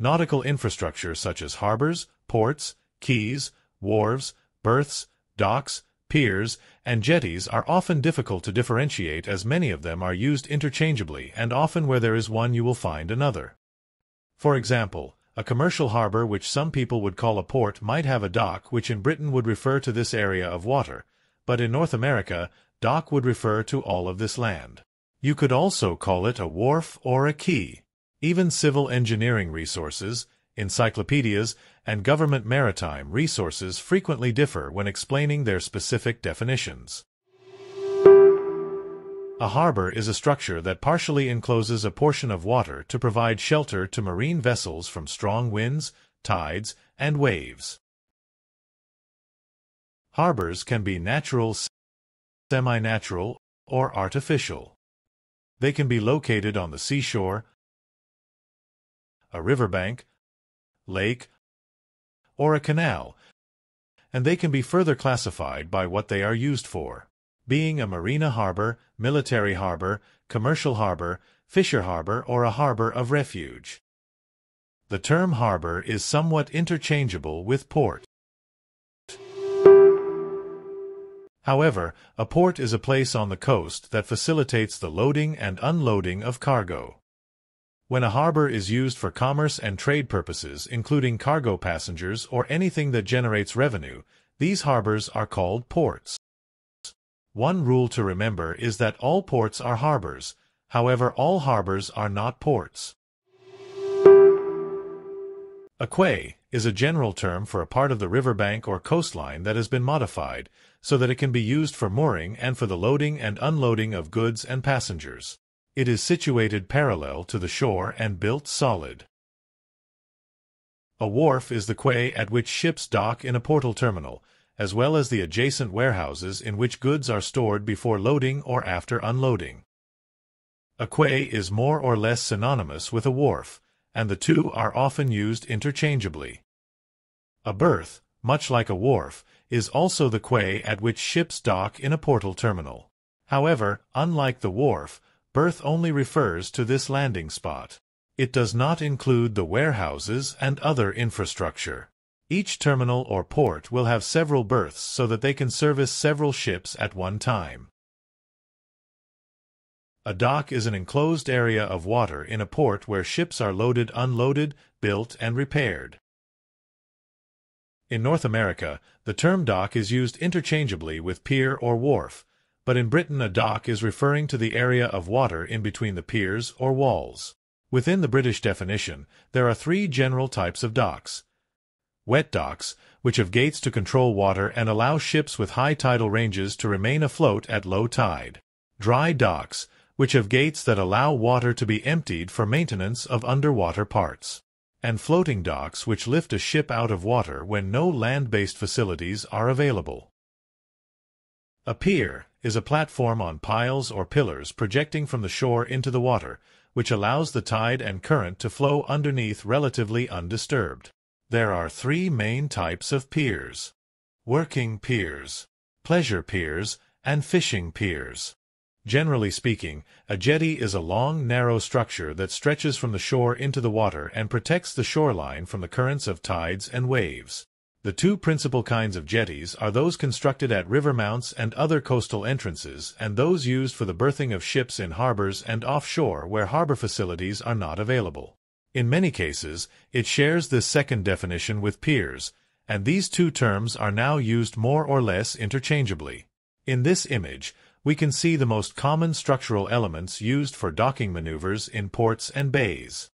Nautical infrastructure such as harbors, ports, quays, wharves, berths, docks, piers, and jetties are often difficult to differentiate, as many of them are used interchangeably, and often where there is one you will find another. For example, a commercial harbor which some people would call a port might have a dock, which in Britain would refer to this area of water, but in North America, dock would refer to all of this land. You could also call it a wharf or a quay. Even civil engineering resources, encyclopedias, and government maritime resources frequently differ when explaining their specific definitions. A harbor is a structure that partially encloses a portion of water to provide shelter to marine vessels from strong winds, tides, and waves. Harbors can be natural, semi-natural, or artificial. They can be located on the seashore, a riverbank, lake, or a canal, and they can be further classified by what they are used for, being a marina harbor, military harbor, commercial harbor, fisher harbor, or a harbor of refuge. The term harbor is somewhat interchangeable with port. However, a port is a place on the coast that facilitates the loading and unloading of cargo. When a harbor is used for commerce and trade purposes, including cargo passengers or anything that generates revenue, these harbors are called ports. One rule to remember is that all ports are harbors. However, all harbors are not ports. A quay is a general term for a part of the riverbank or coastline that has been modified so that it can be used for mooring and for the loading and unloading of goods and passengers. It is situated parallel to the shore and built solid. A wharf is the quay at which ships dock in a portal terminal, as well as the adjacent warehouses in which goods are stored before loading or after unloading. A quay is more or less synonymous with a wharf, and the two are often used interchangeably. A berth, much like a wharf, is also the quay at which ships dock in a portal terminal. However, unlike the wharf, berth only refers to this landing spot. It does not include the warehouses and other infrastructure. Each terminal or port will have several berths so that they can service several ships at one time. A dock is an enclosed area of water in a port where ships are loaded, unloaded, built, and repaired. In North America, the term dock is used interchangeably with pier or wharf, but in Britain a dock is referring to the area of water in between the piers or walls. Within the British definition, there are three general types of docks. Wet docks, which have gates to control water and allow ships with high tidal ranges to remain afloat at low tide. Dry docks, which have gates that allow water to be emptied for maintenance of underwater parts. And floating docks, which lift a ship out of water when no land-based facilities are available. A pier is a platform on piles or pillars projecting from the shore into the water, which allows the tide and current to flow underneath relatively undisturbed. There are three main types of piers: working piers, pleasure piers, and fishing piers. Generally speaking, a jetty is a long, narrow structure that stretches from the shore into the water and protects the shoreline from the currents of tides and waves. The two principal kinds of jetties are those constructed at river mounts and other coastal entrances, and those used for the berthing of ships in harbors and offshore where harbor facilities are not available. In many cases, it shares this second definition with piers, and these two terms are now used more or less interchangeably. In this image, we can see the most common structural elements used for docking maneuvers in ports and bays.